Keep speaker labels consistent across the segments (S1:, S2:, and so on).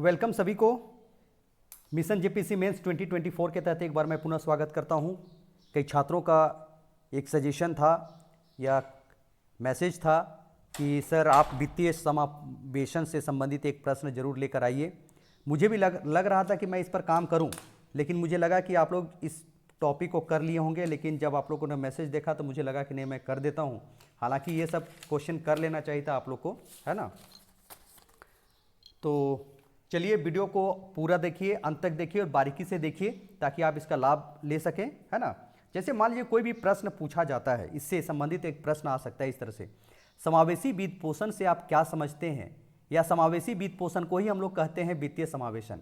S1: Welcome सभी को mission JPC mains 2024 के तहत एक बार मैं पुनः स्वागत करता हूं। कई छात्रों का एक सजेशन था या मैसेज था कि सर आप वित्तीय समावेशन से संबंधित एक प्रश्न जरूर लेकर आइए। मुझे भी लग रहा था कि मैं इस पर काम करूं, लेकिन मुझे लगा कि आप लोग इस टॉपिक को कर लिए होंगे, लेकिन जब आप लोगों ने मैसेज देखा तो मुझे लगा कि नहीं, मैं कर देता हूं। हालांकि ये सब क्वेश्चन कर लेना चाहिए था आप लोग को, है ना। तो चलिए वीडियो को पूरा देखिए, अंत तक देखिए और बारीकी से देखिए ताकि आप इसका लाभ ले सकें, है ना। जैसे मान लीजिए कोई भी प्रश्न पूछा जाता है, इससे संबंधित एक प्रश्न आ सकता है इस तरह से, समावेशी वित्त पोषण से आप क्या समझते हैं, या समावेशी वित्त पोषण को ही हम लोग कहते हैं वित्तीय समावेशन।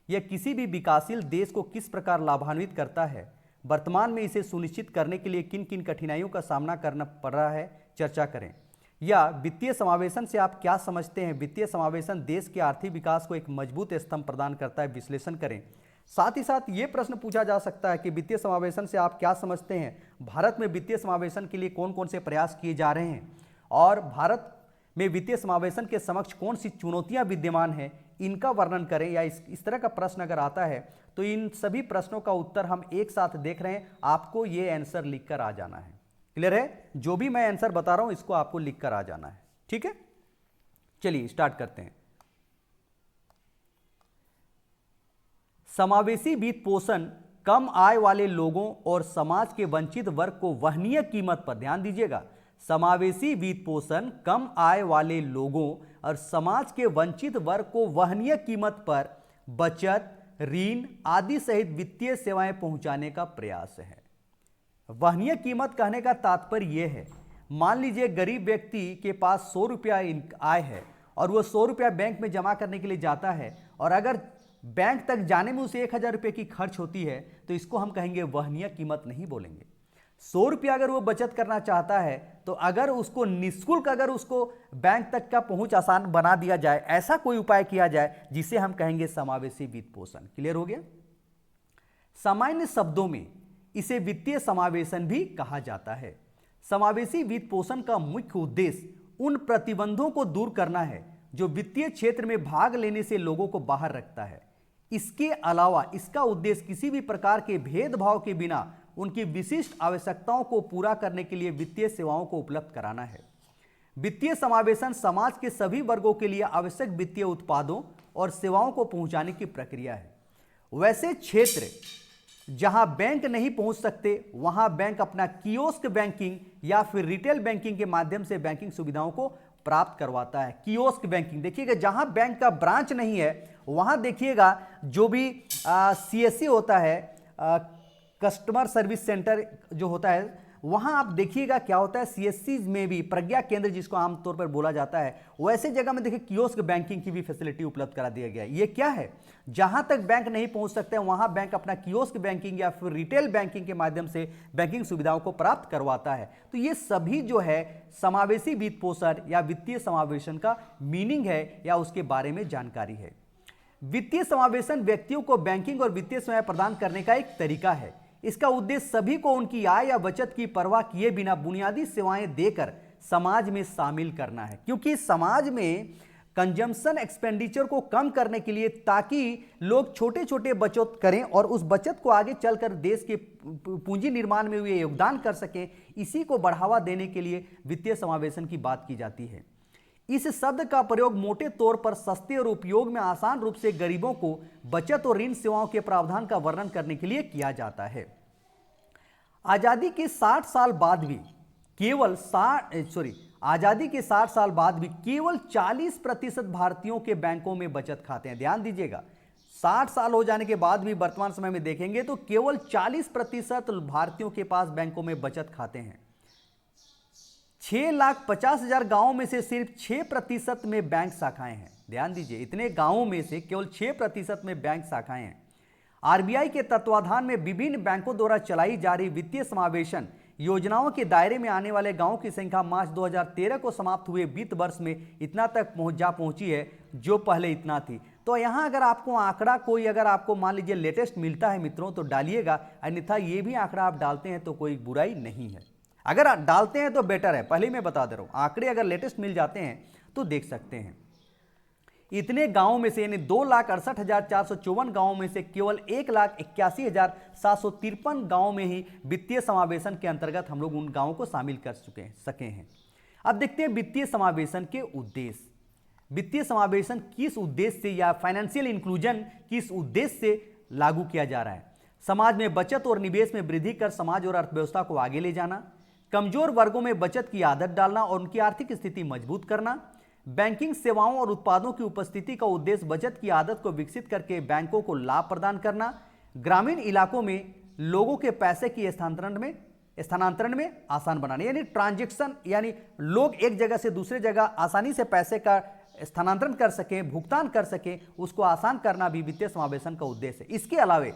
S1: यह किसी भी विकासशील देश को किस प्रकार लाभान्वित करता है, वर्तमान में इसे सुनिश्चित करने के लिए किन किन कठिनाइयों का सामना करना पड़ रहा है, चर्चा करें। या वित्तीय समावेशन से आप क्या समझते हैं, वित्तीय समावेशन देश के आर्थिक विकास को एक मजबूत स्तंभ प्रदान करता है, विश्लेषण करें। साथ ही साथ ये प्रश्न पूछा जा सकता है कि वित्तीय समावेशन से आप क्या समझते हैं, भारत में वित्तीय समावेशन के लिए कौन कौन से प्रयास किए जा रहे हैं, और भारत में वित्तीय समावेशन के समक्ष कौन सी चुनौतियां विद्यमान हैं, इनका वर्णन करें। या इस तरह का प्रश्न अगर आता है तो इन सभी प्रश्नों का उत्तर हम एक साथ देख रहे हैं, आपको ये आंसर लिखकर आ जाना है। क्लियर है? जो भी मैं आंसर बता रहा हूं इसको आपको लिखकर आ जाना है, ठीक है। चलिए स्टार्ट करते हैं। समावेशी वित्त पोषण कम आय वाले लोगों और समाज के वंचित वर्ग को वहनीय कीमत पर, ध्यान दीजिएगा, समावेशी वित्त पोषण कम आय वाले लोगों और समाज के वंचित वर्ग को वहनीय कीमत पर बचत, ऋण आदि सहित वित्तीय सेवाएं पहुंचाने का प्रयास है। वहनीय कीमत कहने का तात्पर्य यह है, मान लीजिए गरीब व्यक्ति के पास 100 रुपया आय है और वो 100 रुपया बैंक में जमा करने के लिए जाता है, और अगर बैंक तक जाने में उसे 1000 रुपये की खर्च होती है तो इसको हम कहेंगे वहनीय कीमत नहीं बोलेंगे। 100 रुपया अगर वो बचत करना चाहता है तो अगर उसको निःशुल्क, अगर उसको बैंक तक का पहुंच आसान बना दिया जाए, ऐसा कोई उपाय किया जाए जिसे हम कहेंगे समावेशी वित्त पोषण। क्लियर हो गया? सामान्य शब्दों में इसे वित्तीय समावेशन भी कहा जाता है। समावेशी वित्त पोषण का मुख्य उद्देश्य उन प्रतिबंधों को दूर करना है जो वित्तीय क्षेत्र में भाग लेने से लोगों को बाहर रखता है। इसके अलावा इसका उद्देश्य किसी भी प्रकार के भेदभाव के बिना उनकी विशिष्ट आवश्यकताओं को पूरा करने के लिए वित्तीय सेवाओं को उपलब्ध कराना है। वित्तीय समावेशन समाज के सभी वर्गों के लिए आवश्यक वित्तीय उत्पादों और सेवाओं को पहुंचाने की प्रक्रिया है। वैसे क्षेत्र जहां बैंक नहीं पहुंच सकते वहां बैंक अपना कियोस्क बैंकिंग या फिर रिटेल बैंकिंग के माध्यम से बैंकिंग सुविधाओं को प्राप्त करवाता है। कियोस्क बैंकिंग देखिएगा, जहां बैंक का ब्रांच नहीं है वहां देखिएगा जो भी सीएससी होता है, कस्टमर सर्विस सेंटर जो होता है, वहां आप देखिएगा क्या होता है, सीएससी में भी प्रज्ञा केंद्र जिसको आमतौर पर बोला जाता है, वैसे जगह में देखिए कियोस्क बैंकिंग की भी फैसिलिटी उपलब्ध करा दिया गया है। ये क्या है, जहां तक बैंक नहीं पहुंच सकते वहां बैंक अपना कियोस्क बैंकिंग या फिर रिटेल बैंकिंग के माध्यम से बैंकिंग सुविधाओं को प्राप्त करवाता है। तो ये सभी जो है समावेशी वित्त पोषण या वित्तीय समावेशन का मीनिंग है या उसके बारे में जानकारी है। वित्तीय समावेशन व्यक्तियों को बैंकिंग और वित्तीय सेवाएं प्रदान करने का एक तरीका है। इसका उद्देश्य सभी को उनकी आय या बचत की परवाह किए बिना बुनियादी सेवाएं देकर समाज में शामिल करना है, क्योंकि समाज में कंजम्पशन एक्सपेंडिचर को कम करने के लिए, ताकि लोग छोटे छोटे बचत करें और उस बचत को आगे चलकर देश के पूंजी निर्माण में वे योगदान कर सकें, इसी को बढ़ावा देने के लिए वित्तीय समावेशन की बात की जाती है। इस शब्द का प्रयोग मोटे तौर पर सस्ते और उपयोग में आसान रूप से गरीबों को बचत और ऋण सेवाओं के प्रावधान का वर्णन करने के लिए किया जाता है। आजादी के 60 साल बाद भी केवल आजादी के 60 साल बाद भी केवल 40% भारतीयों के बैंकों में बचत खाते हैं। ध्यान दीजिएगा, 60 साल हो जाने के बाद भी वर्तमान समय में देखेंगे तो केवल 40% भारतीयों के पास बैंकों में बचत खाते हैं। 6,50,000 गांवों में से सिर्फ 6% में बैंक शाखाएं हैं। ध्यान दीजिए, इतने गांवों में से केवल 6% में बैंक शाखाएं हैं। आरबीआई के तत्वाधान में विभिन्न बैंकों द्वारा चलाई जा रही वित्तीय समावेशन योजनाओं के दायरे में आने वाले गांवों की संख्या मार्च 2013 को समाप्त हुए वित्त वर्ष में इतना तक पहुंची है जो पहले इतना थी। तो यहां अगर आपको आंकड़ा कोई, अगर आपको मान लीजिए लेटेस्ट मिलता है मित्रों तो डालिएगा, अन्यथा ये भी आंकड़ा आप डालते हैं तो कोई बुराई नहीं है। अगर आप डालते हैं तो बेटर है, पहले मैं बता दे रहा हूं, आंकड़े अगर लेटेस्ट मिल जाते हैं तो देख सकते हैं। इतने गांवों में से यानी 2,68,454 गांवों में से केवल 1,81,753 गांवों में ही वित्तीय समावेशन के अंतर्गत हम लोग उन गांवों को शामिल कर सके हैं। अब देखते हैं वित्तीय समावेशन के उद्देश्य। वित्तीय समावेशन किस उद्देश्य से या फाइनेंशियल इंक्लूजन किस उद्देश्य से लागू किया जा रहा है? समाज में बचत और निवेश में वृद्धि कर समाज और अर्थव्यवस्था को आगे ले जाना, कमजोर वर्गों में बचत की आदत डालना और उनकी आर्थिक स्थिति मजबूत करना, बैंकिंग सेवाओं और उत्पादों की उपस्थिति का उद्देश्य बचत की आदत को विकसित करके बैंकों को लाभ प्रदान करना, ग्रामीण इलाकों में लोगों के पैसे की स्थानांतरण में आसान बनाना, यानी ट्रांजैक्शन, यानी लोग एक जगह से दूसरे जगह आसानी से पैसे का स्थानांतरण कर सकें, भुगतान कर सकें, उसको आसान करना भी वित्तीय समावेशन का उद्देश्य है। इसके अलावा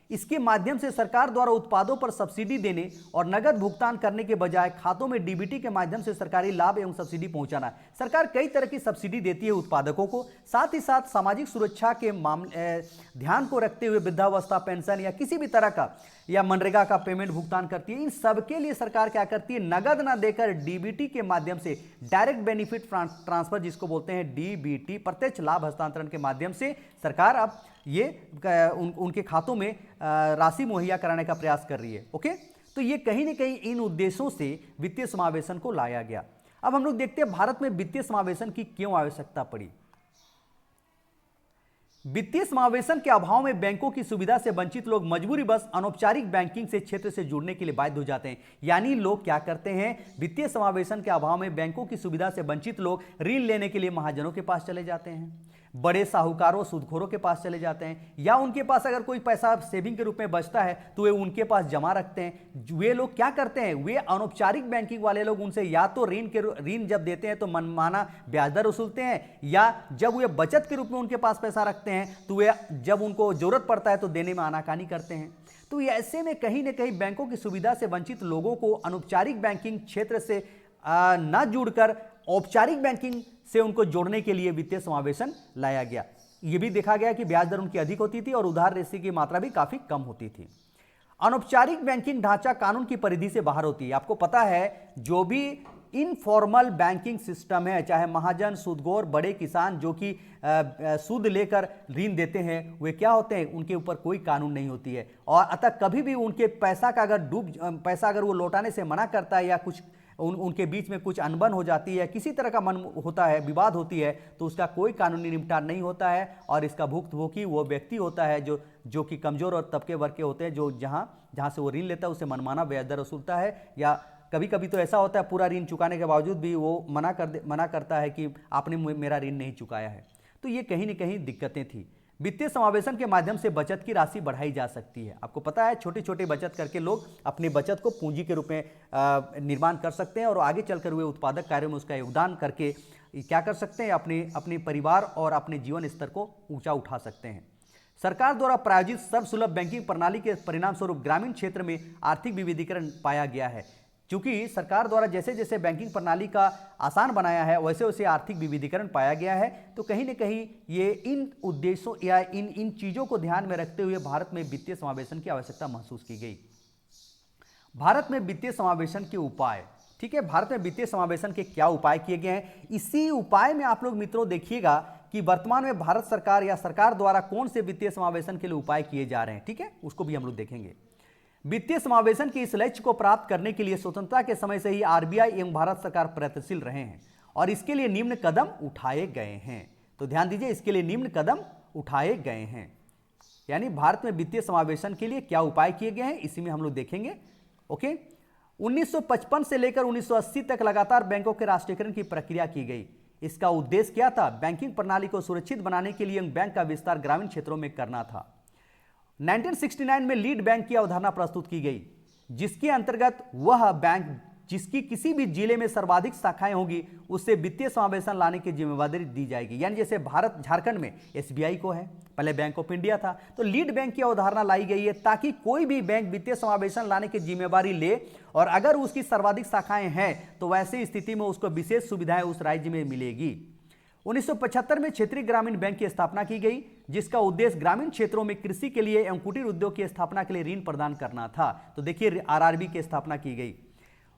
S1: इसके माध्यम से सरकार द्वारा उत्पादों पर सब्सिडी देने और नगद भुगतान करने के बजाय खातों में डीबीटी के माध्यम से सरकारी लाभ एवं सब्सिडी पहुंचाना। सरकार कई तरह की सब्सिडी देती है उत्पादकों को, साथ ही साथ सामाजिक सुरक्षा के मामले ध्यान को रखते हुए वृद्धावस्था पेंशन या किसी भी तरह का या मनरेगा का पेमेंट भुगतान करती है। इन सबके लिए सरकार क्या करती है? नगद ना देकर डीबीटी के माध्यम से डायरेक्ट बेनिफिट ट्रांसफर, जिसको बोलते हैं डीबीटी, प्रत्यक्ष लाभ हस्तांतरण के माध्यम से सरकार अब ये उनके खातों में राशि मुहैया कराने का प्रयास कर रही है। ओके, तो ये कहीं ना कहीं इन उद्देश्यों से वित्तीय समावेशन को लाया गया। अब हम लोग देखते हैं भारत में वित्तीय समावेशन की क्यों आवश्यकता पड़ी। वित्तीय समावेशन के अभाव में बैंकों की सुविधा से वंचित लोग मजबूरीवश अनौपचारिक बैंकिंग से क्षेत्र से जुड़ने के लिए बाध्य हो जाते हैं। यानी लोग क्या करते हैं? वित्तीय समावेशन के अभाव में बैंकों की सुविधा से वंचित लोग ऋण लेने के लिए महाजनों के पास चले जाते हैं, बड़े साहूकारों सूदखोरों के पास चले जाते हैं, या उनके पास अगर कोई पैसा सेविंग के रूप में बचता है तो वे उनके पास जमा रखते हैं। वे लोग क्या करते हैं? वे अनौपचारिक बैंकिंग वाले लोग उनसे या तो ऋण जब देते हैं तो मनमाना ब्याज दर वसूलते हैं, या जब वे बचत के रूप में उनके पास पैसा रखते हैं तो वे जब उनको जरूरत पड़ता है तो देने में आनाकानी करते हैं। तो ऐसे में कहीं ना कहीं बैंकों की सुविधा से वंचित लोगों को अनौपचारिक बैंकिंग क्षेत्र से न जुड़कर औपचारिक बैंकिंग से उनको जोड़ने के लिए वित्तीय समावेशन लाया गया। यह भी देखा गया कि ब्याज दर उनकी अधिक होती थी और उधार राशि की मात्रा भी काफी कम होती थी। अनौपचारिक बैंकिंग ढांचा कानून की परिधि से बाहर होती है। आपको पता है, जो भी इनफॉर्मल बैंकिंग सिस्टम है, चाहे महाजन, सूदखोर, बड़े किसान जो कि सूद लेकर ऋण देते हैं, वे क्या होते हैं? उनके ऊपर कोई कानून नहीं होती है, और अतः कभी भी उनके पैसा अगर वो लौटाने से मना करता है या कुछ उनके बीच में कुछ अनबन हो जाती है, किसी तरह का मन होता है, विवाद होती है, तो उसका कोई कानूनी निपटान नहीं होता है, और इसका भुक्तभोगी वो व्यक्ति होता है जो कि कमजोर और तबके वर्ग के होते हैं, जो जहां से वो ऋण लेता है उसे मनमाना ब्याज दर वसूलता है, या कभी कभी तो ऐसा होता है पूरा ऋण चुकाने के बावजूद भी वो मना करता है कि आपने मेरा ऋण नहीं चुकाया है। तो ये कहीं ना कहीं दिक्कतें थी। वित्तीय समावेशन के माध्यम से बचत की राशि बढ़ाई जा सकती है। आपको पता है, छोटे छोटे बचत करके लोग अपनी बचत को पूंजी के रूप में निर्माण कर सकते हैं, और आगे चलकर हुए उत्पादक कार्यों में उसका योगदान करके क्या कर सकते हैं? अपने परिवार और अपने जीवन स्तर को ऊंचा उठा सकते हैं। सरकार द्वारा प्रायोजित सर्वसुलभ बैंकिंग प्रणाली के परिणाम स्वरूप ग्रामीण क्षेत्र में आर्थिक विविधीकरण पाया गया है। क्योंकि सरकार द्वारा जैसे जैसे बैंकिंग प्रणाली का आसान बनाया है, वैसे वैसे आर्थिक विविधीकरण पाया गया है। तो कहीं ना कहीं ये इन उद्देश्यों या इन चीजों को ध्यान में रखते हुए भारत में वित्तीय समावेशन की आवश्यकता महसूस की गई। भारत में वित्तीय समावेशन के उपाय, ठीक है, भारत में वित्तीय समावेशन के क्या उपाय किए गए हैं, इसी उपाय में आप लोग मित्रों देखिएगा कि वर्तमान में भारत सरकार या सरकार द्वारा कौन से वित्तीय समावेशन के लिए उपाय किए जा रहे हैं। ठीक है, उसको भी हम लोग देखेंगे। वित्तीय समावेशन के इस लक्ष्य को प्राप्त करने के लिए स्वतंत्रता के समय से ही आरबीआई एवं भारत सरकार प्रयत्नशील रहे हैं, और इसके लिए निम्न कदम उठाए गए हैं। तो ध्यान दीजिए, इसके लिए निम्न कदम उठाए गए हैं, यानी भारत में वित्तीय समावेशन के लिए क्या उपाय किए गए हैं, इसी में हम लोग देखेंगे। ओके, 1955 से लेकर 1980 तक लगातार बैंकों के राष्ट्रीयकरण की प्रक्रिया की गई। इसका उद्देश्य क्या था? बैंकिंग प्रणाली को सुरक्षित बनाने के लिए बैंक का विस्तार ग्रामीण क्षेत्रों में करना था। 1969 में लीड बैंक की अवधारणा प्रस्तुत की गई, जिसके अंतर्गत वह बैंक जिसकी किसी भी जिले में सर्वाधिक शाखाएं होगी उससे वित्तीय समावेशन लाने की जिम्मेदारी दी जाएगी। यानी जैसे झारखंड में एसबीआई को है, पहले बैंक ऑफ इंडिया था, तो लीड बैंक की अवधारणा लाई गई है ताकि कोई भी बैंक वित्तीय समावेशन लाने की जिम्मेदारी ले, और अगर उसकी सर्वाधिक शाखाएं हैं तो वैसी स्थिति में उसको विशेष सुविधाएं उस राज्य में मिलेगी। 1975 में क्षेत्रीय ग्रामीण बैंक की स्थापना की गई, जिसका उद्देश्य ग्रामीण क्षेत्रों में कृषि के लिए एवं कुटीर उद्योग की स्थापना के लिए ऋण प्रदान करना था। तो देखिए, आरआरबी की स्थापना की गई।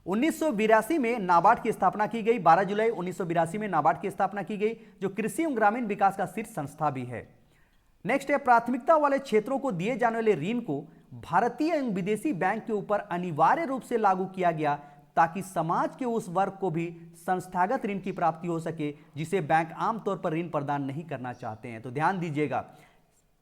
S1: 1982 में नाबार्ड की स्थापना की गई। 12 जुलाई 1982 में नाबार्ड की स्थापना की गई, जो कृषि एवं ग्रामीण विकास का शीर्ष संस्था भी है। नेक्स्ट है, प्राथमिकता वाले क्षेत्रों को दिए जाने वाले ऋण को भारतीय एवं विदेशी बैंक के ऊपर अनिवार्य रूप से लागू किया गया, ताकि समाज के उस वर्ग को भी संस्थागत ऋण की प्राप्ति हो सके जिसे बैंक आमतौर पर ऋण प्रदान नहीं करना चाहते हैं। तो ध्यान दीजिएगा,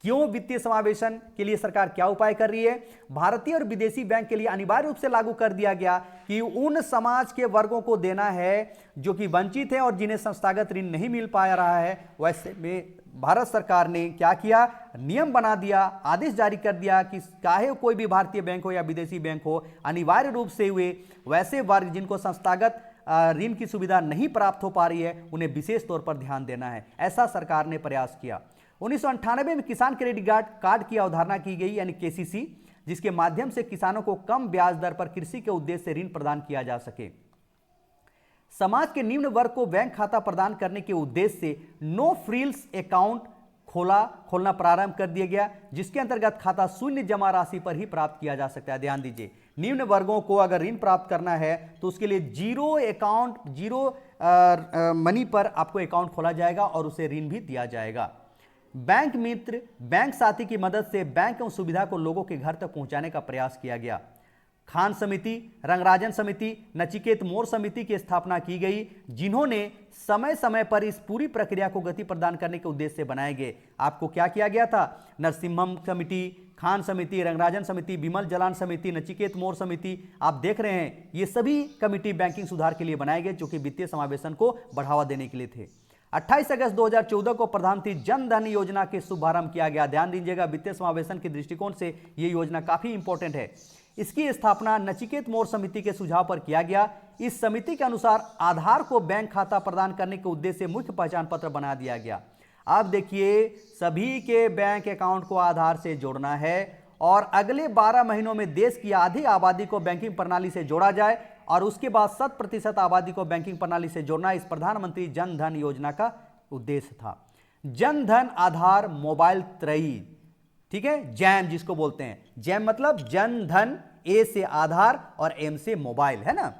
S1: क्यों वित्तीय समावेशन के लिए सरकार क्या उपाय कर रही है। भारतीय और विदेशी बैंक के लिए अनिवार्य रूप से लागू कर दिया गया कि उन समाज के वर्गों को देना है जो कि वंचित है और जिन्हें संस्थागत ऋण नहीं मिल पा रहा है। वैसे में भारत सरकार ने क्या किया, नियम बना दिया, आदेश जारी कर दिया कि चाहे कोई भी भारतीय बैंक हो या विदेशी बैंक हो, अनिवार्य रूप से वे वैसे वर्ग जिनको संस्थागत ऋण की सुविधा नहीं प्राप्त हो पा रही है, उन्हें विशेष तौर पर ध्यान देना है। ऐसा सरकार ने प्रयास किया। 1998 में किसान क्रेडिट कार्ड की अवधारणा की गई, यानी केसीसी, जिसके माध्यम से किसानों को कम ब्याज दर पर कृषि के उद्देश्य से ऋण प्रदान किया जा सके। समाज के निम्न वर्ग को बैंक खाता प्रदान करने के उद्देश्य से नो फ्रिल्स अकाउंट खोलना प्रारंभ कर दिया गया, जिसके अंतर्गत खाता शून्य जमा राशि पर ही प्राप्त किया जा सकता है। ध्यान दीजिए, निम्न वर्गों को अगर ऋण प्राप्त करना है तो उसके लिए जीरो मनी पर आपको अकाउंट खोला जाएगा और उसे ऋण भी दिया जाएगा। बैंक मित्र, बैंक साथी की मदद से बैंक एवं सुविधा को लोगों के घर तक पहुंचाने का प्रयास किया गया। खान समिति, रंगराजन समिति, नचिकेत मोर समिति की स्थापना की गई, जिन्होंने समय समय पर इस पूरी प्रक्रिया को गति प्रदान करने के उद्देश्य से बनाए गए। आपको क्या किया गया था, नरसिम्हम कमिटी, खान समिति, रंगराजन समिति, बिमल जलान समिति, नचिकेत मोर समिति, आप देख रहे हैं ये सभी कमिटी बैंकिंग सुधार के लिए बनाए गए, जो कि वित्तीय समावेशन को बढ़ावा देने के लिए थे। 28 अगस्त 2014 को प्रधानमंत्री जन धन योजना के शुभारंभ किया गया। ध्यान दीजिएगा, वित्तीय समावेशन के दृष्टिकोण से यह योजना काफी इंपॉर्टेंट है। इसकी स्थापना नचिकेत मोर समिति के सुझाव पर किया गया। इस समिति के अनुसार आधार को बैंक खाता प्रदान करने के उद्देश्य से मुख्य पहचान पत्र बना दिया गया। अब देखिए, सभी के बैंक अकाउंट को आधार से जोड़ना है और अगले 12 महीनों में देश की आधी आबादी को बैंकिंग प्रणाली से जोड़ा जाए और उसके बाद 100% आबादी को बैंकिंग प्रणाली से जोड़ना इस प्रधानमंत्री जन धन योजना का उद्देश्य था। जन धन आधार मोबाइल त्रयी, ठीक है, जैम जिसको बोलते हैं। जैम मतलब जन धन, ए से आधार और एम से मोबाइल, है ना।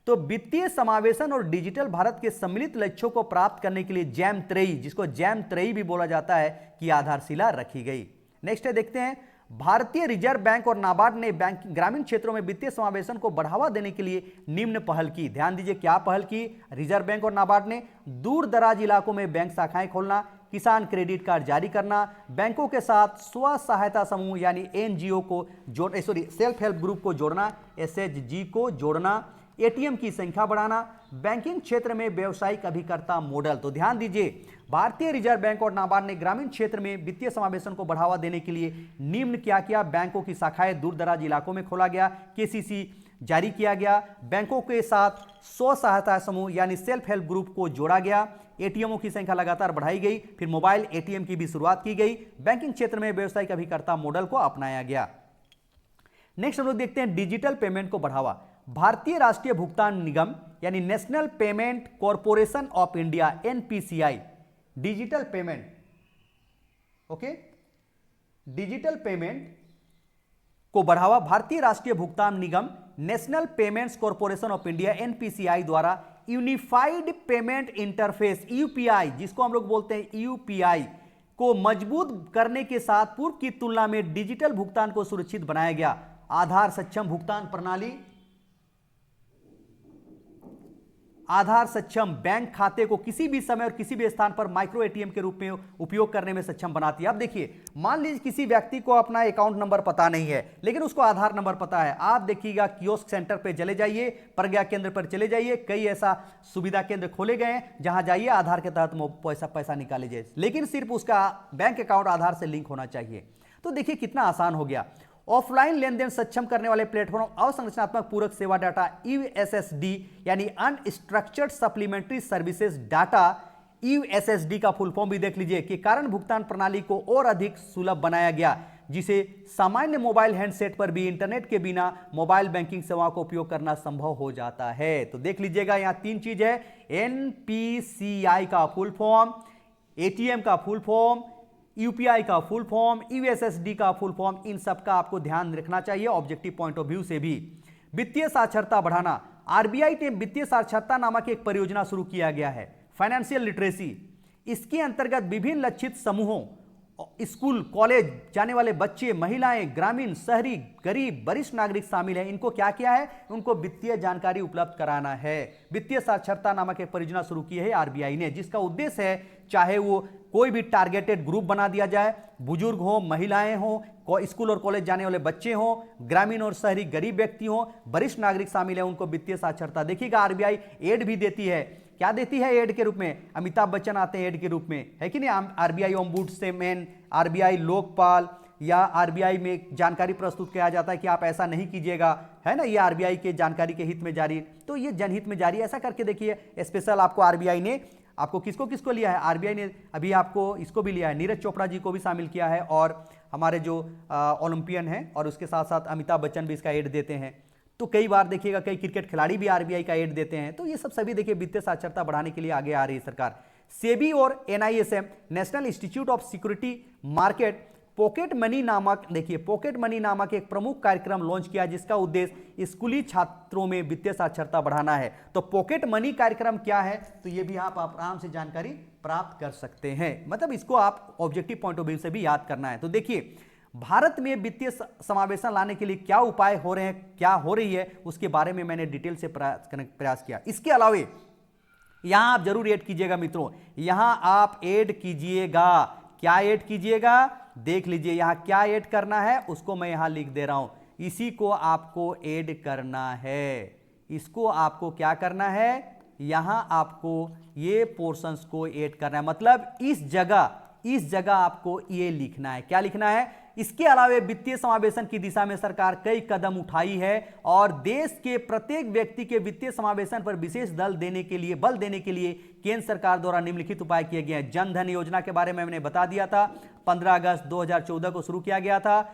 S1: तो वित्तीय समावेशन और डिजिटल भारत के सम्मिलित लक्ष्यों को प्राप्त करने के लिए जैम त्रयी, जिसको जैम त्रयी भी बोला जाता है, की आधारशिला रखी गई। नेक्स्ट है, देखते हैं, भारतीय रिजर्व बैंक और नाबार्ड ने बैंक ग्रामीण क्षेत्रों में वित्तीय समावेशन को बढ़ावा देने के लिए निम्न पहल की। ध्यान दीजिए, क्या पहल की रिजर्व बैंक और नाबार्ड ने, दूर दराज इलाकों में बैंक शाखाएं खोलना, किसान क्रेडिट कार्ड जारी करना, बैंकों के साथ स्व सहायता समूह यानी एनजीओ को सेल्फ हेल्प ग्रुप को जोड़ना, एसएचजी को जोड़ना, एटीएम की संख्या बढ़ाना, बैंकिंग क्षेत्र में व्यावसायिक अभिकर्ता मॉडल। तो ध्यान दीजिए, भारतीय रिजर्व बैंक और नाबार्ड ने ग्रामीण क्षेत्र में वित्तीय समावेशन को बढ़ावा देने के लिए निम्न क्या किया, बैंकों की शाखाएं दूर दराज इलाकों में खोला गया, केसीसी जारी किया गया, बैंकों के साथ स्व सहायता समूह यानी सेल्फ हेल्प ग्रुप को जोड़ा गया, एटीएमओ की संख्या लगातार बढ़ाई गई, फिर मोबाइल एटीएम की भी शुरुआत की गई, बैंकिंग क्षेत्र में व्यावसायिक अभिकर्ता मॉडल को अपनाया गया। नेक्स्ट हम लोग देखते हैं डिजिटल पेमेंट को बढ़ावा। भारतीय राष्ट्रीय भुगतान निगम यानी National Payment Corporation of India, NPCI, digital payment, okay, digital payment को बढ़ावा भारतीय राष्ट्रीय भुगतान निगम, National Payments Corporation of India, NPCI द्वारा यूनिफाइड पेमेंट इंटरफेस, यूपीआई जिसको हम लोग बोलते हैं यूपीआई, को मजबूत करने के साथ पूर्व की तुलना में डिजिटल भुगतान को सुरक्षित बनाया गया। आधार सक्षम भुगतान प्रणाली, आधार सक्षम बैंक खाते को किसी भी समय और किसी भी स्थान पर माइक्रो एटीएम के रूप में उपयोग करने में सक्षम बनाती है। अब देखिए, मान लीजिए किसी व्यक्ति को अपना अकाउंट नंबर पता नहीं है, लेकिन उसको आधार नंबर पता है। आप देखिएगा, कियोस्क सेंटर पे चले जाइए, प्रज्ञा केंद्र पर चले जाइए, कई ऐसा सुविधा केंद्र खोले गए हैं जहां जाइए आधार के तहत पैसा निकाले जाए, लेकिन सिर्फ उसका बैंक अकाउंट आधार से लिंक होना चाहिए। तो देखिए कितना आसान हो गया। ऑफलाइन लेन देन सक्षम करने वाले प्लेटफॉर्म अवसंरचनात्मक पूरक सेवा डाटा, यूएसएसडी यानी unstructured supplementary services data, USSD का फुल फॉर्म भी देख लीजिए, के कारण भुगतान प्रणाली को और अधिक सुलभ बनाया गया, जिसे सामान्य मोबाइल हैंडसेट पर भी इंटरनेट के बिना मोबाइल बैंकिंग सेवा को उपयोग करना संभव हो जाता है। तो देख लीजिएगा, यहां 3 चीज है, एनपीसीआई का फुल फॉर्म, एटीएम का फुल फॉर्म, यूपीआई का फुल फॉर्म, यूएसएसडी का फुल फॉर्म, इन सब का आपको ध्यान रखना चाहिए ऑब्जेक्टिव पॉइंट ऑफ व्यू से भी। वित्तीय साक्षरता बढ़ाना, आरबीआई ने वित्तीय साक्षरता नामक एक परियोजना शुरू किया गया है, फाइनेंशियल लिटरेसी। इसके अंतर्गत विभिन्न लक्षित समूहों, स्कूल कॉलेज जाने वाले बच्चे, महिलाएं, ग्रामीण, शहरी, गरीब, वरिष्ठ नागरिक शामिल हैं। इनको क्या किया है? उनको वित्तीय जानकारी उपलब्ध कराना है। वित्तीय साक्षरता नामक एक परियोजना शुरू की है आरबीआई ने, जिसका उद्देश्य है चाहे वो कोई भी टारगेटेड ग्रुप बना दिया जाए, बुजुर्ग हो, महिलाएं हो, स्कूल और कॉलेज जाने वाले बच्चे हो, ग्रामीण और शहरी गरीब व्यक्ति हो, वरिष्ठ नागरिक शामिल है, उनको वित्तीय साक्षरता। देखिएगा आरबीआई एड भी देती है। क्या देती है एड के रूप में? अमिताभ बच्चन आते हैं एड के रूप में, है कि नहीं? आरबीआई ओम्बुड्समैन, आरबीआई लोकपाल, या आरबीआई में जानकारी प्रस्तुत किया जाता है कि आप ऐसा नहीं कीजिएगा, है ना, ये आरबीआई के जानकारी के हित में जारी, तो ये जनहित में जारी, ऐसा करके देखिए। स्पेशल आपको आरबीआई ने आपको किसको किसको लिया है? आरबीआई ने अभी आपको इसको भी लिया है, नीरज चोपड़ा जी को भी शामिल किया है, और हमारे जो ओलंपियन हैं, और उसके साथ साथ अमिताभ बच्चन भी इसका एड देते हैं। तो कई बार देखिएगा कई क्रिकेट खिलाड़ी भी आरबीआई का एड देते हैं। तो ये सब सभी देखिए वित्तीय साक्षरता बढ़ाने के लिए आगे आ रही है सरकार। सेबी और NISM, national institute of security market, pocket money नामक, देखिए पॉकेट मनी नामक एक प्रमुख कार्यक्रम लॉन्च किया, जिसका उद्देश्य स्कूली छात्रों में वित्तीय साक्षरता बढ़ाना है। तो पॉकेट मनी कार्यक्रम क्या है? तो ये भी आप आराम से जानकारी प्राप्त कर सकते हैं, मतलब इसको आप ऑब्जेक्टिव पॉइंट ऑफ व्यू से भी याद करना है। तो देखिए भारत में वित्तीय समावेशन लाने के लिए क्या उपाय हो रहे हैं, क्या हो रही है, उसके बारे में मैंने डिटेल से प्रयास किया। इसके अलावा यहां आप जरूर ऐड कीजिएगा मित्रों, यहां आप ऐड कीजिएगा। क्या ऐड कीजिएगा? देख लीजिए यहां क्या ऐड करना है, उसको मैं यहां लिख दे रहा हूं। इसी को आपको ऐड करना है, इसको आपको क्या करना है? यहां आपको ये पोर्शंस को ऐड करना है, मतलब इस जगह आपको ये लिखना है। क्या लिखना है? इसके अलावा वित्तीय समावेशन की दिशा में सरकार कई कदम उठाई है, और देश के प्रत्येक व्यक्ति के वित्तीय समावेशन पर विशेष बल देने के लिए केंद्र सरकार द्वारा निम्नलिखित उपाय किए गए हैं। जन धन योजना के बारे में मैंने बता दिया था, 15 अगस्त 2014 को शुरू किया गया था,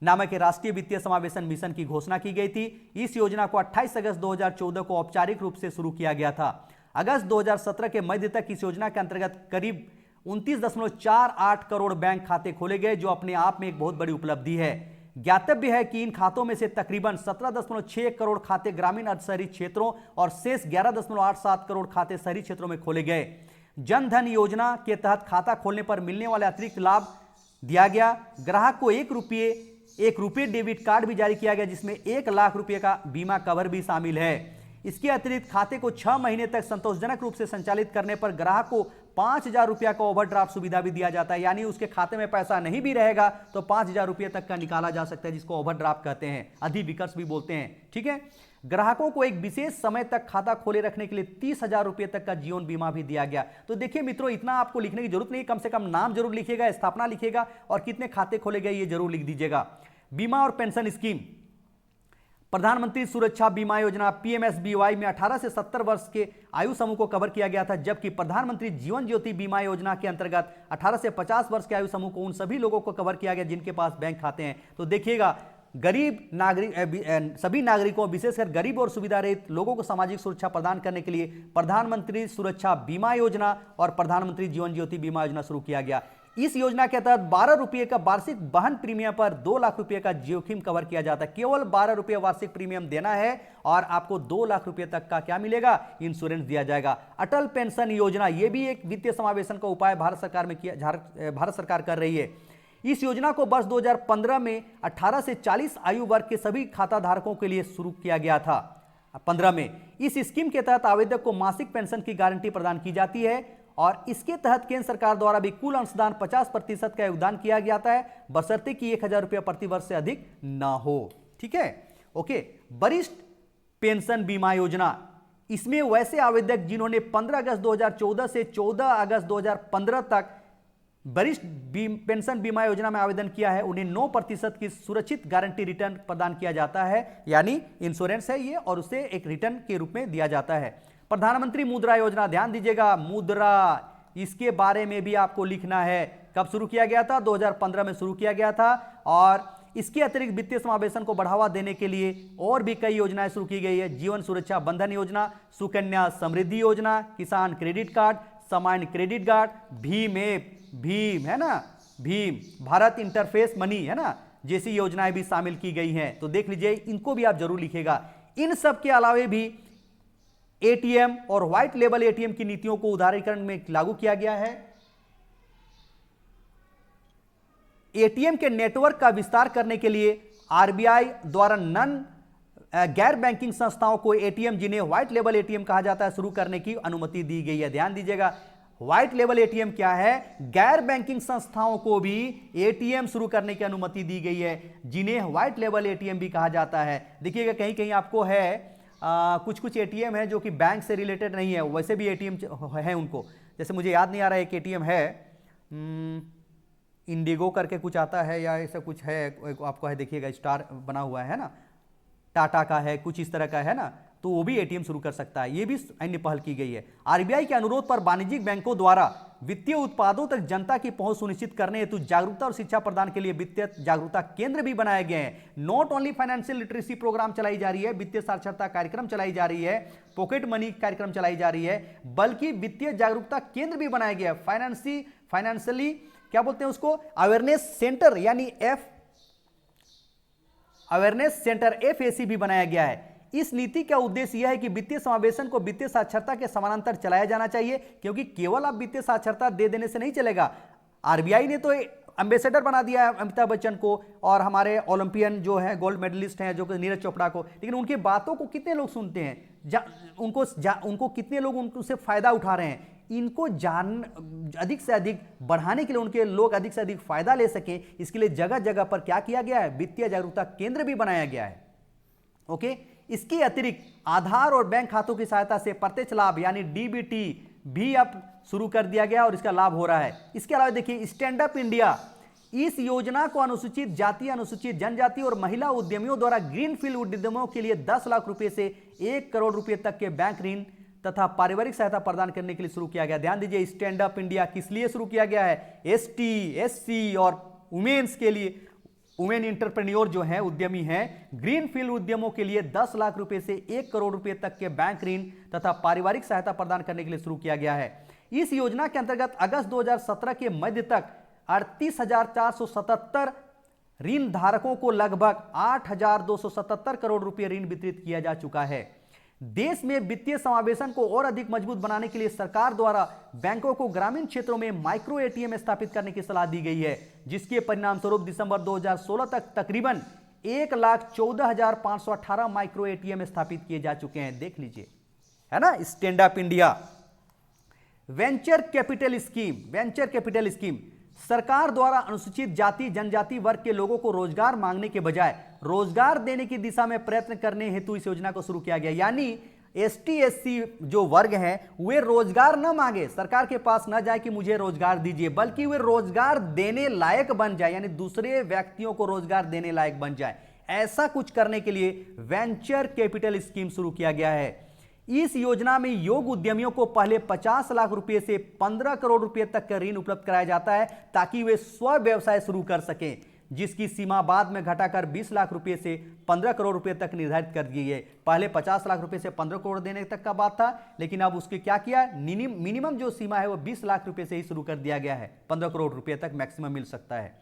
S1: नामक राष्ट्रीय वित्तीय समावेशन मिशन की घोषणा की गई थी। इस योजना को 28 अगस्त 2014 को औपचारिक रूप से शुरू किया गया था। अगस्त 2017 के मध्य तक इस योजना के अंतर्गत करीब 29.48 करोड़ बैंक खाते खोले गए, जो अपने आप में एक बहुत बड़ी उपलब्धि है। ज्ञातव्य है कि इन खातों में से तकरीबन 17.6 करोड़ खाते ग्रामीण अर्ध शहरी क्षेत्रों और शेष 11.87 करोड़ खाते शहरी क्षेत्रों में खोले गए। जन धन योजना के तहत खाता खोलने पर मिलने वाले अतिरिक्त लाभ दिया गया। ग्राहक को एक रुपये डेबिट कार्ड भी जारी किया गया, जिसमें 1 लाख रुपये का बीमा कवर भी शामिल है। इसके अतिरिक्त खाते को 6 महीने तक संतोषजनक रूप से संचालित करने पर ग्राहक को 5,000 रुपया का ओवरड्राफ्ट सुविधा भी दिया जाता है, यानी उसके खाते में पैसा नहीं भी रहेगा तो 5,000 रुपये तक का निकाला जा सकता है, जिसको ओवरड्राफ्ट कहते हैं, अधिविकर्ष भी बोलते हैं। ठीक है। ग्राहकों को एक विशेष समय तक खाता खोले रखने के लिए 30,000 रुपये तक का जीवन बीमा भी दिया गया। तो देखिए मित्रों, इतना आपको लिखने की जरूरत नहीं, कम से कम नाम जरूर लिखिएगा, स्थापना लिखिएगा, और कितने खाते खोले गए ये जरूर लिख दीजिएगा। बीमा और पेंशन स्कीम, प्रधानमंत्री सुरक्षा बीमा योजना पीएमएसबीवाई में 18 से 70 वर्ष के आयु समूह को कवर किया गया था, जबकि प्रधानमंत्री जीवन ज्योति बीमा योजना के अंतर्गत 18 से 50 वर्ष के आयु समूह को, उन सभी लोगों को कवर किया गया जिनके पास बैंक खाते हैं। तो देखिएगा गरीब नागरिक, सभी नागरिकों, विशेषकर गरीब और सुविधा रहित लोगों को सामाजिक सुरक्षा प्रदान करने के लिए प्रधानमंत्री सुरक्षा बीमा योजना और प्रधानमंत्री जीवन ज्योति बीमा योजना शुरू किया गया। इस योजना के तहत 12 रुपये का वार्षिक वहन प्रीमियम पर 2 लाख रुपये का जोखिम कवर किया जाता है। केवल 12 रुपये वार्षिक प्रीमियम देना है और आपको 2 लाख रुपये तक का क्या मिलेगा? इंश्योरेंस दिया जाएगा। अटल पेंशन योजना, यह भी एक वित्तीय समावेशन का उपाय भारत सरकार कर रही है। इस योजना को वर्ष 2015 में 18 से 40 आयु वर्ग के सभी खाता धारकों के लिए शुरू किया गया था। 15 में इस स्कीम के तहत आवेदक को मासिक पेंशन की गारंटी प्रदान की जाती है, और इसके तहत केंद्र सरकार द्वारा भी कुल अंशदान 50% का योगदान किया जाता है, बशर्ते कि 1,000 रुपये प्रति वर्ष से अधिक ना हो। ठीक है, ओके। वरिष्ठ पेंशन बीमा योजना, इसमें वैसे आवेदक जिन्होंने 15 अगस्त 2014 से 14 अगस्त 2015 तक वरिष्ठ पेंशन बीमा योजना में आवेदन किया है, उन्हें 9% की सुरक्षित गारंटी रिटर्न प्रदान किया जाता है, यानी इंश्योरेंस है ये, और उसे एक रिटर्न के रूप में दिया जाता है। प्रधानमंत्री मुद्रा योजना, ध्यान दीजिएगा, मुद्रा, इसके बारे में भी आपको लिखना है। कब शुरू किया गया था? 2015 में शुरू किया गया था, और इसके अतिरिक्त वित्तीय समावेशन को बढ़ावा देने के लिए और भी कई योजनाएं शुरू की गई है। जीवन सुरक्षा बंधन योजना, सुकन्या समृद्धि योजना, किसान क्रेडिट कार्ड, सामान्य क्रेडिट कार्ड, भीम है ना, भीम, भारत इंटरफेस मनी है ना, जैसी योजनाएं भी शामिल की गई हैं। तो देख लीजिए, इनको भी आप जरूर लिखिएगा। इन सब के अलावा भी एटीएम और व्हाइट लेबल एटीएम की नीतियों को उदारीकरण में लागू किया गया है। एटीएम के नेटवर्क का विस्तार करने के लिए आरबीआई द्वारा गैर बैंकिंग संस्थाओं को एटीएम, जिन्हें व्हाइट लेबल एटीएम कहा जाता है, शुरू करने की अनुमति दी गई है। ध्यान दीजिएगा, व्हाइट लेबल एटीएम क्या है? गैर बैंकिंग संस्थाओं को भी एटीएम शुरू करने की अनुमति दी गई है, जिन्हें व्हाइट लेबल एटीएम भी कहा जाता है। देखिएगा, कहीं कहीं आपको है कुछ कुछ एटीएम है जो कि बैंक से रिलेटेड नहीं है, वैसे भी एटीएम है उनको। जैसे मुझे याद नहीं आ रहा है, एक एटीएम है इंडिगो करके कुछ आता है या ऐसा कुछ है, आपको है देखिएगा, स्टार बना हुआ है ना, टाटा का है, कुछ इस तरह का है ना, तो वो भी एटीएम शुरू कर सकता है। ये भी अन्य पहल की गई है। आरबीआई के अनुरोध पर वाणिज्यिक बैंकों द्वारा वित्तीय उत्पादों तक जनता की पहुंच सुनिश्चित करने हेतु जागरूकता और शिक्षा प्रदान के लिए वित्तीय जागरूकता केंद्र भी बनाए गए हैं। Not only financial literacy program चलाई जा रही है, वित्तीय साक्षरता कार्यक्रम चलाई जा रही है, पॉकेट मनी कार्यक्रम चलाई जा रही है, बल्कि वित्तीय जागरूकता केंद्र भी बनाया गया है। फाइनेंशियली क्या बोलते हैं उसको, अवेयरनेस सेंटर, यानी अवेयरनेस सेंटर FAC भी बनाया गया है। इस नीति का उद्देश्य यह है कि वित्तीय समावेशन को वित्तीय साक्षरता के समानांतर चलाया जाना चाहिए, क्योंकि केवल आप वित्तीय साक्षरता दे देने से नहीं चलेगा। आरबीआई ने तो एम्बेसडर बना दिया है अमिताभ बच्चन को, और हमारे ओलंपियन जो है गोल्ड मेडलिस्ट हैं जो कि नीरज चोपड़ा को, लेकिन उनकी बातों को कितने लोग सुनते हैं? उनको कितने लोग उनसे फायदा उठा रहे हैं? इनको अधिक से अधिक बढ़ाने के लिए, उनके लोग अधिक से अधिक फायदा ले सके, इसके लिए जगह जगह पर क्या किया गया है? वित्तीय जागरूकता केंद्र भी बनाया गया है। ओके, इसके अतिरिक्त आधार और बैंक खातों की सहायता से प्रत्यक्ष लाभ यानी डीबीटी भी अब शुरू कर दिया गया और इसका लाभ हो रहा है। इसके अलावा देखिए, स्टैंड अप इंडिया, इस योजना को अनुसूचित जाति, अनुसूचित जनजाति और महिला उद्यमियों द्वारा ग्रीनफील्ड उद्यमों के लिए 10 लाख रुपए से 1 करोड़ रुपए तक के बैंक ऋण तथा पारिवारिक सहायता प्रदान करने के लिए शुरू किया गया। ध्यान दीजिए, स्टैंड अप इंडिया किस लिए शुरू किया गया है? ST, SC और वुमेन्स के लिए, वुमेन इंटरप्रेन्योर जो है, उद्यमी हैं, ग्रीनफील्ड उद्यमों के लिए 10 लाख रुपए से 1 करोड़ रुपए तक के बैंक ऋण तथा पारिवारिक सहायता प्रदान करने के लिए शुरू किया गया है। इस योजना के अंतर्गत अगस्त 2017 के मध्य तक 38,477 ऋण धारकों को लगभग 8,277 करोड़ रुपए ऋण वितरित किया जा चुका है। देश में वित्तीय समावेशन को और अधिक मजबूत बनाने के लिए सरकार द्वारा बैंकों को ग्रामीण क्षेत्रों में माइक्रो एटीएम स्थापित करने की सलाह दी गई है, जिसके परिणाम स्वरूप दिसंबर 2016 तक तकरीबन 1,14,518 माइक्रो एटीएम स्थापित किए जा चुके हैं। देख लीजिए, है ना, stand up India. Venture capital scheme, सरकार द्वारा अनुसूचित जाति जनजाति वर्ग के लोगों को रोजगार मांगने के बजाय रोजगार देने की दिशा में प्रयत्न करने हेतु इस योजना को शुरू किया गया। यानी ST SC जो वर्ग हैं, वे रोजगार न मांगे, सरकार के पास न जाए कि मुझे रोजगार दीजिए, बल्कि वे रोजगार देने लायक बन जाए, यानी दूसरे व्यक्तियों को रोजगार देने लायक बन जाए। ऐसा कुछ करने के लिए वेंचर कैपिटल स्कीम शुरू किया गया है। इस योजना में योग्य उद्यमियों को पहले 50 लाख रुपए से 15 करोड़ रुपए तक का ऋण उपलब्ध कराया जाता है, ताकि वे स्व व्यवसाय शुरू कर सकें, जिसकी सीमा बाद में घटाकर 20 लाख रुपए से 15 करोड़ रुपए तक निर्धारित कर दी है। पहले 50 लाख रुपए से 15 करोड़ देने तक का बात था, लेकिन अब उसके क्या किया, मिनिमम जो सीमा है वो 20 लाख रुपए से ही शुरू कर दिया गया है। 15 करोड़ रुपए तक मैक्सिमम मिल सकता है।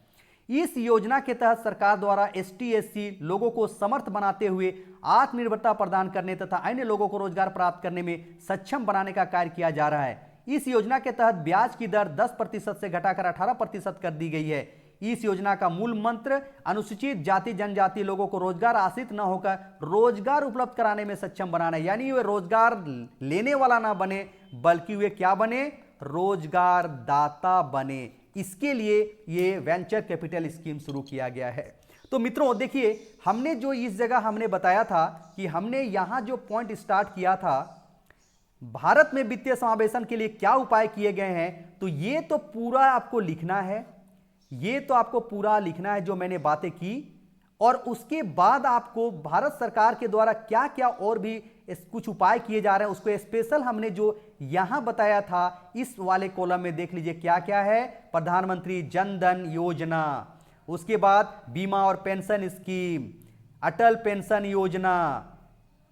S1: इस योजना के तहत सरकार द्वारा ST SC लोगों को समर्थ बनाते हुए आत्मनिर्भरता प्रदान करने तथा अन्य लोगों को रोजगार प्राप्त करने में सक्षम बनाने का कार्य किया जा रहा है। इस योजना के तहत ब्याज की दर 10% से घटाकर 18% कर दी गई है। इस योजना का मूल मंत्र अनुसूचित जाति जनजाति लोगों को रोजगार आश्रित न होकर रोजगार उपलब्ध कराने में सक्षम बनाना है। यानी वे रोजगार लेने वाला ना बने, बल्कि वे क्या बने, रोजगार दाता बने। इसके लिए ये वेंचर कैपिटल स्कीम शुरू किया गया है। तो मित्रों देखिए, हमने जो इस जगह हमने बताया था कि हमने यहां जो पॉइंट स्टार्ट किया था, भारत में वित्तीय समावेशन के लिए क्या उपाय किए गए हैं, तो ये तो पूरा आपको लिखना है, ये तो आपको पूरा लिखना है जो मैंने बातें की, और उसके बाद आपको भारत सरकार के द्वारा क्या क्या और भी कुछ उपाय किए जा रहे हैं उसको स्पेशल हमने जो यहां बताया था, इस वाले कॉलम में देख लीजिए क्या क्या है। प्रधानमंत्री जन धन योजना, उसके बाद बीमा और पेंशन स्कीम, अटल पेंशन योजना,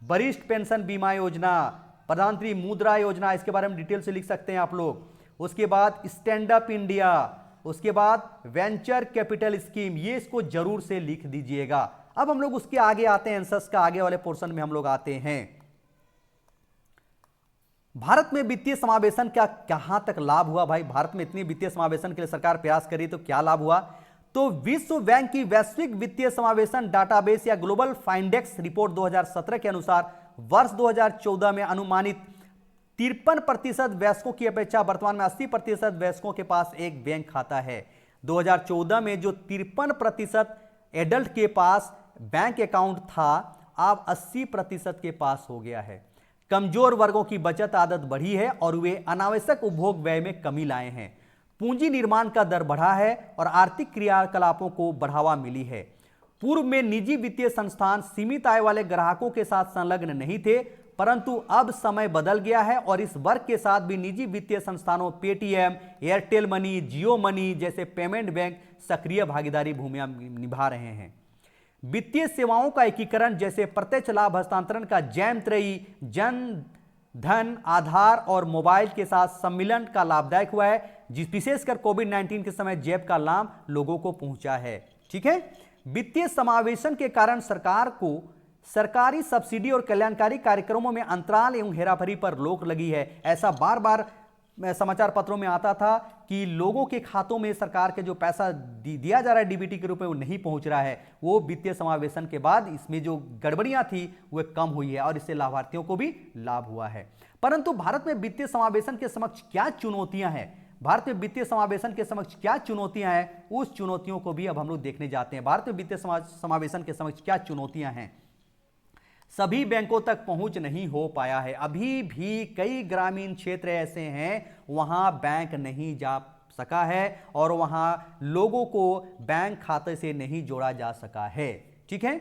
S1: वरिष्ठ पेंशन बीमा योजना, प्रधानमंत्री मुद्रा योजना, इसके बारे में डिटेल से लिख सकते हैं आप लोग। उसके बाद स्टैंड अप इंडिया, उसके बाद वेंचर कैपिटल स्कीम, ये इसको जरूर से लिख दीजिएगा। अब हम लोग उसके आगे आते हैं, आंसर्स का आगे वाले पोर्शन में हम लोग आते हैं। भारत में वित्तीय समावेशन का कहां तक लाभ हुआ भाई? भारत में इतनी वित्तीय समावेशन के लिए सरकार प्रयास करी तो क्या लाभ हुआ? तो विश्व बैंक की वैश्विक वित्तीय समावेशन डाटाबेस या ग्लोबल फाइंडेक्स रिपोर्ट 2017 के अनुसार वर्ष 2014 में अनुमानित 53% वयस्कों की अपेक्षा वर्तमान में 80% वयस्कों के पास एक बैंक खाता है। 2014 में जो 53% एडल्ट के पास बैंक अकाउंट था, अब 80% के पास हो गया है। कमजोर वर्गों की बचत आदत बढ़ी है और वे अनावश्यक उपभोग व्यय में कमी लाए हैं। पूंजी निर्माण का दर बढ़ा है और आर्थिक क्रियाकलापों को बढ़ावा मिली है। पूर्व में निजी वित्तीय संस्थान सीमित आय वाले ग्राहकों के साथ संलग्न नहीं थे, परंतु अब समय बदल गया है और इस वर्ग के साथ भी निजी वित्तीय संस्थानों पेटीएम, एयरटेल मनी, जियो मनी जैसे पेमेंट बैंक सक्रिय भागीदारी भूमिका निभा रहे हैं। वित्तीय सेवाओं का एकीकरण जैसे प्रत्यक्ष लाभ हस्तांतरण का जैम त्रयी, जन धन, आधार और मोबाइल के साथ सम्मिलन का लाभदायक हुआ है, जिस विशेषकर कोविड-19 के समय जेब का लाभ लोगों को पहुंचा है। ठीक है, वित्तीय समावेशन के कारण सरकार को सरकारी सब्सिडी और कल्याणकारी कार्यक्रमों में अंतराल एवं हेराफेरी पर रोक लगी है। ऐसा बार बार समाचार पत्रों में आता था कि लोगों के खातों में सरकार के जो पैसा दिया जा रहा है डीबीटी के रूप में वो नहीं पहुंच रहा है। वो वित्तीय समावेशन के बाद इसमें जो गड़बड़ियां थी वो कम हुई है और इससे लाभार्थियों को भी लाभ हुआ है। परंतु भारत में वित्तीय समावेशन के समक्ष क्या चुनौतियां हैं? भारत में वित्तीय समावेशन के समक्ष क्या चुनौतियां हैं? उस चुनौतियों को भी अब हम लोग देखने जाते हैं। भारत में वित्तीय समावेशन के समक्ष क्या चुनौतियां हैं? सभी बैंकों तक पहुंच नहीं हो पाया है। अभी भी कई ग्रामीण क्षेत्र ऐसे हैं वहां बैंक नहीं जा सका है और वहां लोगों को बैंक खाते से नहीं जोड़ा जा सका है। ठीक है,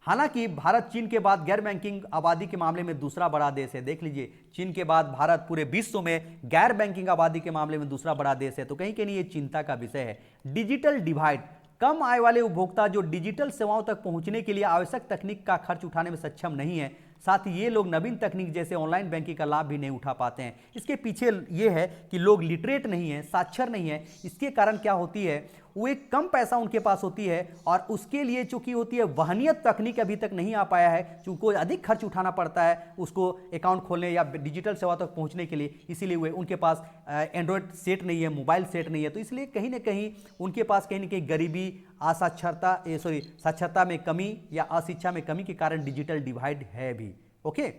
S1: हालांकि भारत चीन के बाद गैर बैंकिंग आबादी के मामले में दूसरा बड़ा देश है। देख लीजिए, चीन के बाद भारत पूरे विश्व में गैर बैंकिंग आबादी के मामले में दूसरा बड़ा देश है। तो कहीं कहीं ये चिंता का विषय है। डिजिटल डिवाइड, कम आय वाले उपभोक्ता जो डिजिटल सेवाओं तक पहुंचने के लिए आवश्यक तकनीक का खर्च उठाने में सक्षम नहीं है, साथ ही ये लोग नवीन तकनीक जैसे ऑनलाइन बैंकिंग का लाभ भी नहीं उठा पाते हैं। इसके पीछे ये है कि लोग लिटरेट नहीं है, साक्षर नहीं है। इसके कारण क्या होती है, वो एक कम पैसा उनके पास होती है और उसके लिए चूंकि होती है वहनीयत तकनीक अभी तक नहीं आ पाया है, चूंकि अधिक खर्च उठाना पड़ता है उसको अकाउंट खोलने या डिजिटल सेवा तक पहुंचने के लिए। इसीलिए वे उनके पास एंड्रॉयड सेट नहीं है, मोबाइल सेट नहीं है। तो इसलिए कहीं ना कहीं उनके पास कहीं ना कहीं गरीबी, साक्षरता में कमी या अशिक्षा में कमी के कारण डिजिटल डिवाइड है भी। ओके,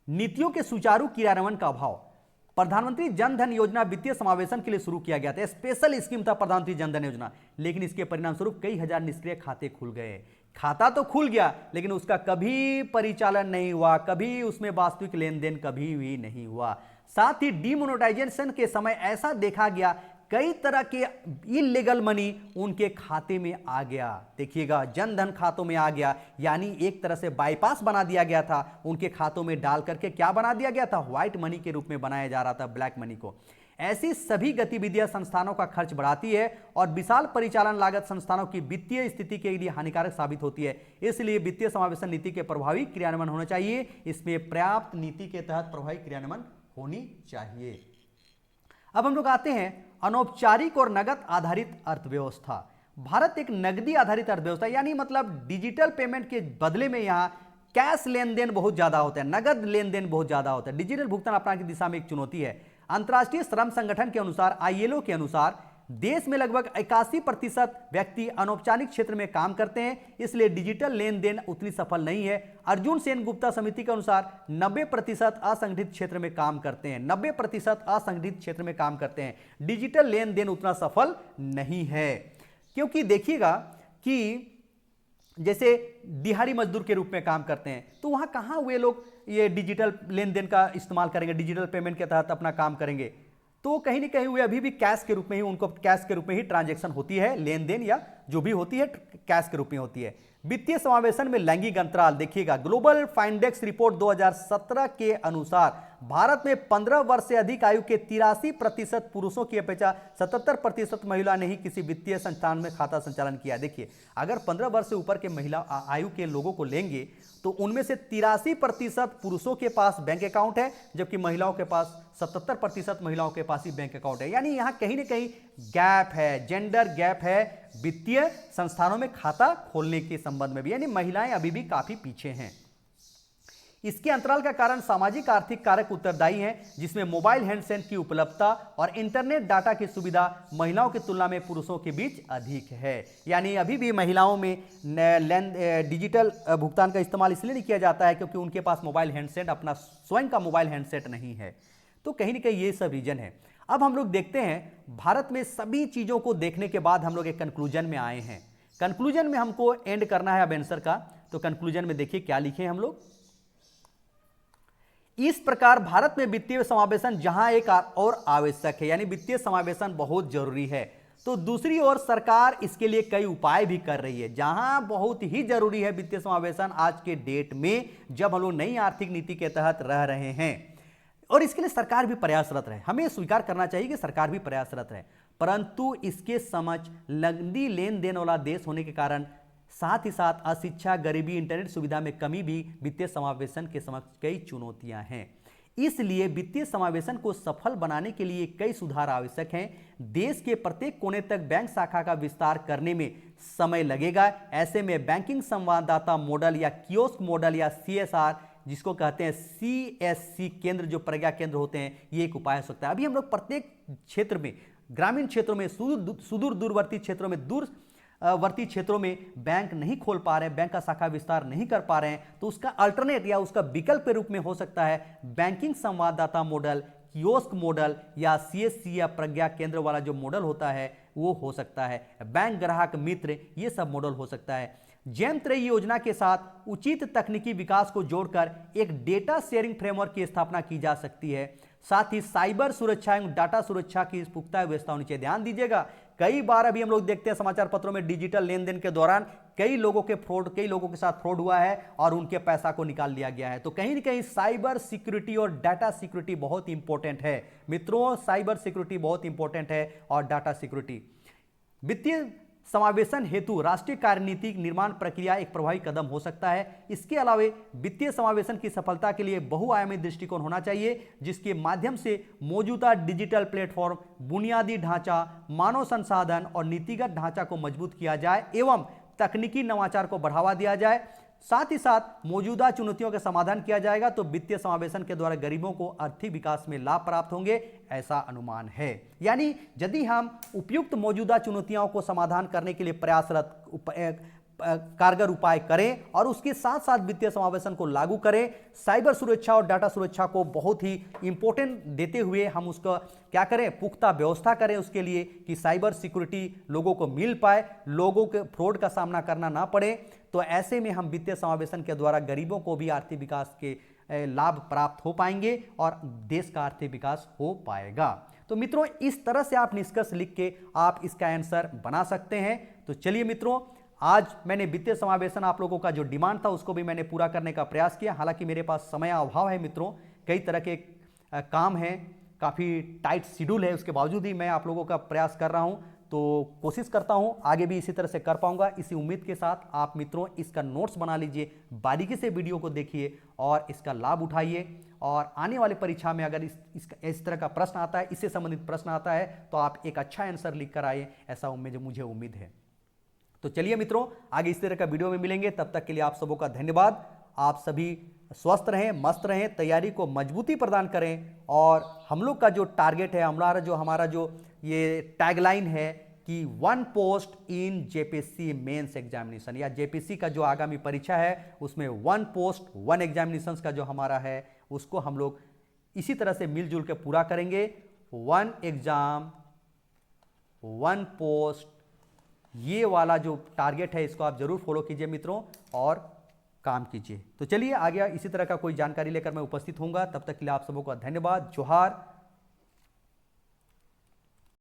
S1: नीतियों के सुचारू क्रियान्वयन का अभाव। प्रधानमंत्री जन धन योजना वित्तीय समावेशन के लिए शुरू किया गया था। स्पेशल स्कीम था प्रधानमंत्री जन धन योजना, लेकिन इसके परिणाम स्वरूप कई हजार निष्क्रिय खाते खुल गए। खाता तो खुल गया लेकिन उसका कभी परिचालन नहीं हुआ, कभी उसमें वास्तविक लेन देन कभी भी नहीं हुआ। साथ ही डीमोनेटाइजेशन के समय ऐसा देखा गया कई तरह के इलीगल मनी उनके खाते में आ गया। देखिएगा, जन धन खातों में आ गया, यानी एक तरह से बाईपास बना दिया गया था। उनके खातों में डाल करके क्या बना दिया गया था, व्हाइट मनी के रूप में बनाया जा रहा था, ब्लैक मनी को। ऐसी सभी गतिविधियां संस्थानों का खर्च बढ़ाती है और विशाल परिचालन लागत संस्थानों की वित्तीय स्थिति के लिए हानिकारक साबित होती है। इसलिए वित्तीय समावेशन नीति के प्रभावी क्रियान्वयन होना चाहिए। इसमें पर्याप्त नीति के तहत प्रभावी क्रियान्वयन होनी चाहिए। अब हम लोग आते हैं अनौपचारिक और नगद आधारित अर्थव्यवस्था। भारत एक नगदी आधारित अर्थव्यवस्था, यानी मतलब डिजिटल पेमेंट के बदले में यहां कैश लेन देन बहुत ज्यादा होता है, नगद लेन देन बहुत ज्यादा होता है। डिजिटल भुगतान अपनाने की दिशा में एक चुनौती है। अंतर्राष्ट्रीय श्रम संगठन के अनुसार, ILO के अनुसार, देश में लगभग 81% व्यक्ति अनौपचारिक क्षेत्र में काम करते हैं, इसलिए डिजिटल लेन देन उतनी सफल नहीं है। अर्जुन सेन गुप्ता समिति के अनुसार 90% असंगठित क्षेत्र में काम करते हैं, 90% असंगठित क्षेत्र में काम करते हैं। डिजिटल लेन देन उतना सफल नहीं है, क्योंकि देखिएगा कि जैसे दिहाड़ी मजदूर के रूप में काम करते हैं, तो वहां कहां वे लोग ये डिजिटल लेन देन का इस्तेमाल करेंगे, डिजिटल पेमेंट के तहत अपना काम करेंगे। तो कहीं ना कहीं वे अभी भी कैश के रूप में ही, उनको कैश के रूप में ही ट्रांजैक्शन होती है, लेन देन या जो भी होती है कैश के रूप में होती है। वित्तीय समावेशन में लैंगिक अंतराल, देखिएगा ग्लोबल फाइंडेक्स रिपोर्ट 2017 के अनुसार भारत में 15 वर्ष से अधिक आयु के 83% पुरुषों की अपेक्षा 77% महिला ने ही किसी वित्तीय संस्थान में खाता संचालन किया। देखिए, अगर 15 वर्ष से ऊपर के महिला आयु के लोगों को लेंगे तो उनमें से 83% पुरुषों के पास बैंक अकाउंट है, जबकि महिलाओं के पास 77% महिलाओं के पास ही बैंक अकाउंट है। यानी यहां कहीं ना कहीं गैप है, जेंडर गैप है वित्तीय संस्थानों में खाता खोलने के संबंध में भी, यानी महिलाएं अभी भी काफी पीछे हैं। इसके अंतराल का कारण सामाजिक आर्थिक कारक उत्तरदायी हैं, जिसमें मोबाइल हैंडसेट की उपलब्धता और इंटरनेट डाटा की सुविधा महिलाओं की तुलना में पुरुषों के बीच अधिक है। यानी अभी भी महिलाओं में डिजिटल भुगतान का इस्तेमाल इसलिए नहीं किया जाता है क्योंकि उनके पास मोबाइल हैंडसेट, अपना स्वयं का मोबाइल हैंडसेट नहीं है। तो कहीं ना कहीं ये सब रीजन है। अब हम लोग देखते हैं, भारत में सभी चीजों को देखने के बाद हम लोग एक कंक्लूजन में आए हैं। कंक्लूजन में हमको एंड करना है अब आंसर का। तो कंक्लूजन में देखिए क्या लिखे हम लोग। इस प्रकार भारत में वित्तीय समावेशन जहां एक और आवश्यक है, यानी वित्तीय समावेशन बहुत जरूरी है, तो दूसरी ओर सरकार इसके लिए कई उपाय भी कर रही है। जहां बहुत ही जरूरी है वित्तीय समावेशन आज के डेट में, जब हम लोग नई आर्थिक नीति के तहत रह रहे हैं, और इसके लिए सरकार भी प्रयासरत रहे। हमें स्वीकार करना चाहिए कि सरकार भी प्रयासरत रहे, परंतु इसके समझ नकदी लेन देन वाला देश होने के कारण, साथ ही साथ अशिक्षा, गरीबी, इंटरनेट सुविधा में कमी भी वित्तीय समावेशन के समक्ष कई चुनौतियां हैं। इसलिए वित्तीय समावेशन को सफल बनाने के लिए कई सुधार आवश्यक हैं। देश के प्रत्येक कोने तक बैंक शाखा का विस्तार करने में समय लगेगा। ऐसे में बैंकिंग संवाददाता मॉडल या कियोस्क मॉडल या CSR, जिसको कहते हैं CSC केंद्र, जो प्रज्ञा केंद्र होते हैं, ये एक उपाय हो सकता है। अभी हम लोग प्रत्येक क्षेत्र में, ग्रामीण क्षेत्रों में, सुदूर दूरवर्ती क्षेत्रों में, दूरवर्ती क्षेत्रों में बैंक नहीं खोल पा रहे हैं, बैंक का शाखा विस्तार नहीं कर पा रहे हैं, तो उसका अल्टरनेट या उसका विकल्प के रूप में हो सकता है बैंकिंग संवाददाता मॉडल, कियोस्क मॉडल या CSC या प्रज्ञा केंद्र वाला जो मॉडल होता है वो हो सकता है। बैंक ग्राहक मित्र, ये सब मॉडल हो सकता है। जैम 3 योजना के साथ उचित तकनीकी विकास को जोड़कर एक डेटा शेयरिंग फ्रेमवर्क की स्थापना की जा सकती है। साथ ही साइबर सुरक्षा एवं डाटा सुरक्षा की पुख्ता व्यवस्था होनी चाहिए। ध्यान दीजिएगा, कई बार अभी हम लोग देखते हैं समाचार पत्रों में, डिजिटल लेन देन के दौरान कई लोगों के साथ फ्रॉड हुआ है और उनके पैसा को निकाल लिया गया है। तो कहीं ना कहीं साइबर सिक्योरिटी और डाटा सिक्योरिटी बहुत इंपॉर्टेंट है मित्रों। साइबर सिक्योरिटी बहुत इंपॉर्टेंट है और डाटा सिक्योरिटी। वित्तीय समावेशन हेतु राष्ट्रीय कार्यनीति निर्माण प्रक्रिया एक प्रभावी कदम हो सकता है। इसके अलावा वित्तीय समावेशन की सफलता के लिए बहुआयामी दृष्टिकोण होना चाहिए, जिसके माध्यम से मौजूदा डिजिटल प्लेटफॉर्म, बुनियादी ढांचा, मानव संसाधन और नीतिगत ढांचा को मजबूत किया जाए एवं तकनीकी नवाचार को बढ़ावा दिया जाए। साथ ही साथ मौजूदा चुनौतियों का समाधान किया जाएगा तो वित्तीय समावेशन के द्वारा गरीबों को आर्थिक विकास में लाभ प्राप्त होंगे, ऐसा अनुमान है। यानी यदि हम उपयुक्त मौजूदा चुनौतियों को समाधान करने के लिए प्रयासरत कारगर उपाय करें और उसके साथ साथ वित्तीय समावेशन को लागू करें, साइबर सुरक्षा और डाटा सुरक्षा को बहुत ही इंपॉर्टेंट देते हुए हम उसका क्या करें, पुख्ता व्यवस्था करें उसके लिए कि साइबर सिक्योरिटी लोगों को मिल पाए, लोगों के फ्रॉड का सामना करना ना पड़े। तो ऐसे में हम वित्तीय समावेशन के द्वारा गरीबों को भी आर्थिक विकास के लाभ प्राप्त हो पाएंगे और देश का आर्थिक विकास हो पाएगा। तो मित्रों, इस तरह से आप निष्कर्ष लिख के आप इसका आंसर बना सकते हैं। तो चलिए मित्रों, आज मैंने वित्तीय समावेशन आप लोगों का जो डिमांड था उसको भी मैंने पूरा करने का प्रयास किया। हालांकि मेरे पास समय अभाव है मित्रों, कई तरह के काम हैं, काफ़ी टाइट शेड्यूल है, उसके बावजूद ही मैं आप लोगों का प्रयास कर रहा हूं। तो कोशिश करता हूं आगे भी इसी तरह से कर पाऊंगा। इसी उम्मीद के साथ आप मित्रों इसका नोट्स बना लीजिए, बारीकी से वीडियो को देखिए और इसका लाभ उठाइए। और आने वाले परीक्षा में अगर इस तरह का प्रश्न आता है, इससे संबंधित प्रश्न आता है, तो आप एक अच्छा आंसर लिख कर आइए, ऐसा मुझे उम्मीद है। तो चलिए मित्रों, आगे इस तरह का वीडियो में मिलेंगे। तब तक के लिए आप सबों का धन्यवाद। आप सभी स्वस्थ रहें, मस्त रहें, तैयारी को मजबूती प्रदान करें। और हम लोग का जो टारगेट है, हमारा जो ये टैगलाइन है कि 1 post in JPSC mains examination, या JPSC का जो आगामी परीक्षा है उसमें 1 पोस्ट 1 एग्जामिनेशन का जो हमारा है उसको हम लोग इसी तरह से मिलजुल के पूरा करेंगे। 1 एग्जाम 1 पोस्ट, ये वाला जो टारगेट है इसको आप जरूर फॉलो कीजिए मित्रों और काम कीजिए। तो चलिए आगे इसी तरह का कोई जानकारी लेकर मैं उपस्थित होऊंगा। तब तक के लिए आप सबों का धन्यवाद। जोहार।